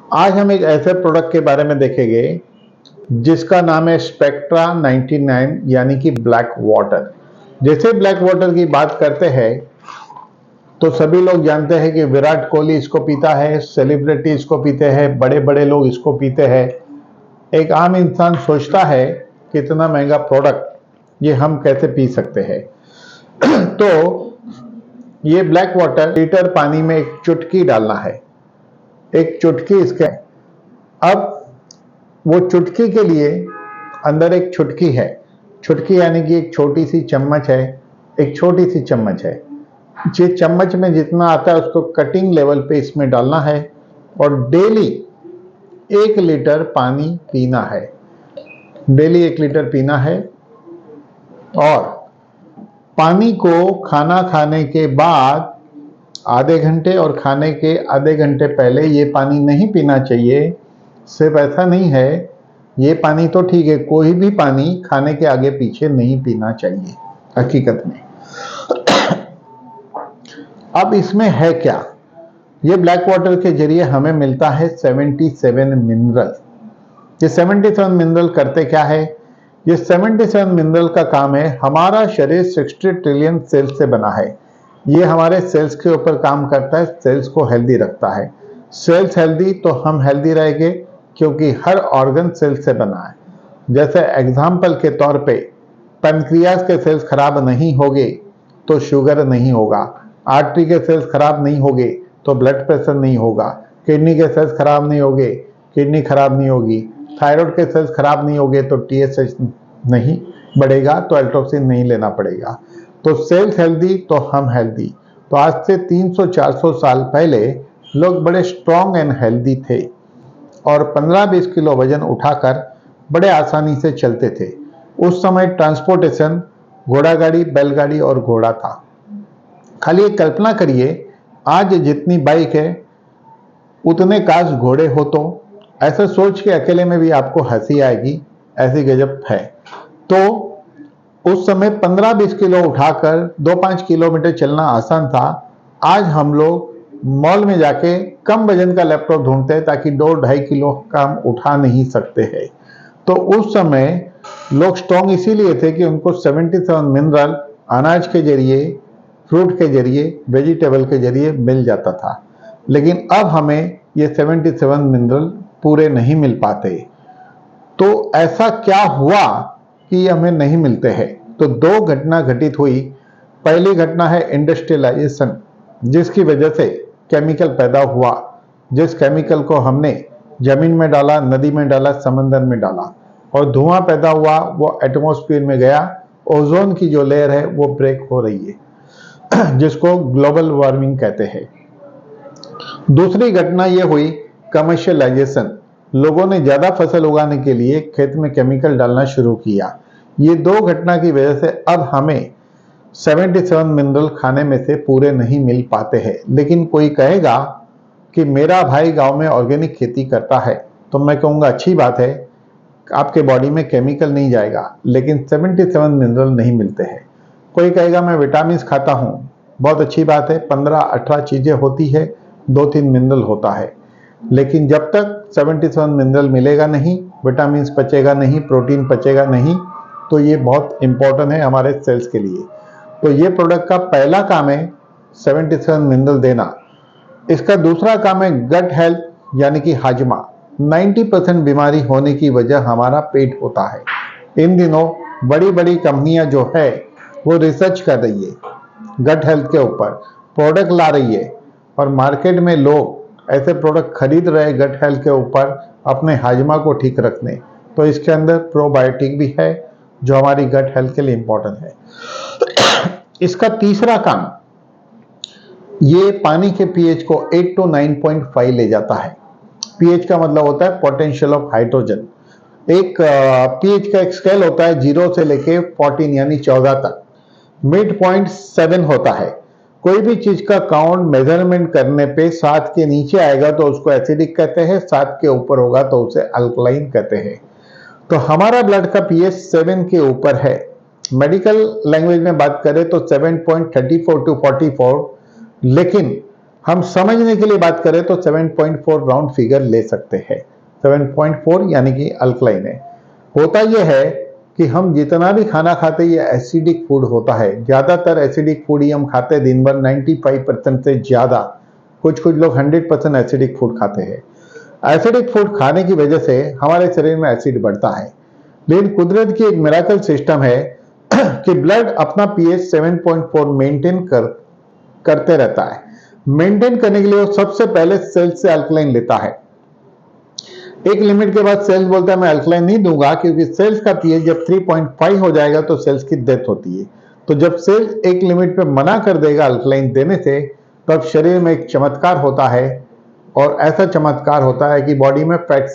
आज हम एक ऐसे प्रोडक्ट के बारे में देखेंगे जिसका नाम है स्पेक्ट्रा 99 यानी कि ब्लैक वाटर। जैसे ब्लैक वाटर की बात करते हैं तो सभी लोग जानते हैं कि विराट कोहली इसको पीता है, सेलिब्रिटी इसको पीते हैं, बड़े बड़े लोग इसको पीते हैं। एक आम इंसान सोचता है कि इतना महंगा प्रोडक्ट ये हम कैसे पी सकते हैं। तो ये ब्लैक वाटर लीटर पानी में एक चुटकी डालना है, एक चुटकी इसके। अब वो चुटकी के लिए अंदर एक छुटकी है, छुटकी यानी कि एक छोटी सी चम्मच है, एक छोटी सी चम्मच है। ये चम्मच में जितना आता है उसको कटिंग लेवल पे इसमें डालना है और डेली 1 लीटर पानी पीना है। डेली 1 लीटर पीना है और पानी को खाना खाने के बाद आधे घंटे और खाने के आधे घंटे पहले ये पानी नहीं पीना चाहिए। सिर्फ ऐसा नहीं है, ये पानी तो ठीक है, कोई भी पानी खाने के आगे पीछे नहीं पीना चाहिए हकीकत में। अब इसमें है क्या? ये ब्लैक वाटर के जरिए हमें मिलता है 77 मिनरल। ये 77 मिनरल करते क्या है? ये 77 मिनरल का काम है, हमारा शरीर 60 ट्रिलियन सेल्स से बना है। ये हमारे सेल्स के ऊपर काम करता है, सेल्स को हेल्दी रखता है। सेल्स हेल्दी तो हम हेल्दी रहेंगे, क्योंकि हर ऑर्गन सेल्स से बना है। जैसे एग्जाम्पल के तौर पे पैनक्रियाज के सेल्स खराब नहीं होंगे तो शुगर नहीं होगा, आर्टरी के सेल्स खराब नहीं होंगे तो ब्लड प्रेशर नहीं होगा, किडनी के सेल्स खराब नहीं होंगे, किडनी खराब नहीं होगी, थायराइड के सेल्स खराब नहीं होंगे तो टीएसएच नहीं बढ़ेगा, तो एल्ट्रोक्सिन नहीं लेना पड़ेगा। तो सेल्स हेल्दी तो हम हेल्दी। तो आज से 300-400 साल पहले लोग बड़े स्ट्रॉन्ग एंड हेल्दी थे और 15-20 किलो वजन उठाकर बड़े आसानी से चलते थे। उस समय ट्रांसपोर्टेशन घोड़ा गाड़ी, बैलगाड़ी और घोड़ा था। खाली एक कल्पना करिए, आज जितनी बाइक है उतने काश घोड़े हो। तो ऐसा सोच के अकेले में भी आपको हंसी आएगी, ऐसी गजब है। तो उस समय 15-20 किलो उठाकर 2-5 किलोमीटर चलना आसान था। आज हम लोग मॉल में जाके कम वजन का लैपटॉप ढूंढते हैं ताकि 2-2.5 किलो का हम उठा नहीं सकते हैं। तो उस समय लोग स्ट्रॉन्ग इसीलिए थे कि उनको 77 मिनरल अनाज के जरिए, फ्रूट के जरिए, वेजिटेबल के जरिए मिल जाता था। लेकिन अब हमें ये 77 मिनरल पूरे नहीं मिल पाते। तो ऐसा क्या हुआ कि हमें नहीं मिलते हैं? तो 2 घटना घटित हुई। पहली घटना है इंडस्ट्रियलाइजेशन, जिसकी वजह से केमिकल पैदा हुआ। जिस केमिकल को हमने जमीन में डाला, नदी में डाला, समंदर में डाला और धुआं पैदा हुआ, वो एटमॉस्फेयर में गया। ओजोन की जो लेयर है वो ब्रेक हो रही है, जिसको ग्लोबल वार्मिंग कहते हैं। दूसरी घटना ये हुई कमर्शियलाइजेशन। लोगों ने ज्यादा फसल उगाने के लिए खेत में केमिकल डालना शुरू किया। ये 2 घटना की वजह से अब हमें 77 मिनरल खाने में से पूरे नहीं मिल पाते हैं। लेकिन कोई कहेगा कि मेरा भाई गांव में ऑर्गेनिक खेती करता है, तो मैं कहूँगा अच्छी बात है, आपके बॉडी में केमिकल नहीं जाएगा, लेकिन 77 मिनरल नहीं मिलते हैं। कोई कहेगा मैं विटामिन खाता हूँ, बहुत अच्छी बात है, 15-18 चीजें होती है, 2-3 मिनरल होता है। लेकिन जब तक 77 मिनरल मिलेगा नहीं, विटामिन पचेगा नहीं, प्रोटीन पचेगा नहीं, तो ये बहुत इंपॉर्टेंट है हमारे सेल्स के लिए। तो ये प्रोडक्ट का पहला काम है 77 मिनरल देना। इसका दूसरा काम है गट हेल्थ यानी कि हाजमा। 90% बीमारी होने की वजह हमारा पेट होता है। इन दिनों बड़ी बड़ी कंपनियां जो है वो रिसर्च कर रही है, गट हेल्थ के ऊपर प्रोडक्ट ला रही है और मार्केट में लोग ऐसे प्रोडक्ट खरीद रहे गट हेल्थ के ऊपर अपने हाजमा को ठीक रखने। तो इसके अंदर प्रोबायोटिक भी है जो हमारी गट हेल्थ के लिए इंपॉर्टेंट है। इसका तीसरा काम, ये पानी के पीएच को 8 to 9.5 ले जाता है। पीएच का मतलब होता है पोटेंशियल ऑफ हाइड्रोजन। एक पीएच का एक स्केल होता है 0 से लेके 14 यानी 14 तक। मिड पॉइंट 7 होता है। कोई भी चीज का काउंट मेजरमेंट करने पे 7 के नीचे आएगा तो उसको एसिडिक कहते हैं, 7 के ऊपर होगा तो उसे अल्कलाइन कहते हैं। तो हमारा ब्लड का पीएच 7 के ऊपर है। मेडिकल लैंग्वेज में बात करें तो 7.34 to 44, लेकिन हम समझने के लिए बात करें तो 7.4 राउंड फिगर ले सकते हैं। 7.4 यानी कि अल्कलाइन है। होता यह है कि हम जितना भी खाना खाते हैं ये एसिडिक फूड होता है। ज़्यादातर एसिडिक फूड ही हम खाते हैं दिन भर, 95% से ज़्यादा। कुछ लोग 100% एसिडिक फूड खाते हैं। एसिडिक फूड खाने की वजह से हमारे शरीर में एसिड बढ़ता है, लेकिन कुदरत की एक मिराकल सिस्टम है कि ब्लड अपना पीएच 7.4 मेंटेन करते रहता है। मेंटेन करने के लिए वो सबसे पहले सेल्स से अल्कलाइन लेता है। एक लिमिट के बाद सेल्स बोलता है मैं अल्कलाइन नहीं दूंगा, क्योंकि सेल्स का पीएच जब 3.5 हो जाएगा तो सेल्स की डेथ होती है। तो जब सेल्स एक लिमिट पे मना कर देगा अल्कलाइन देने से, तब शरीर में एक चमत्कार होता है, और ऐसा चमत्कार होता है कि बॉडी में फैट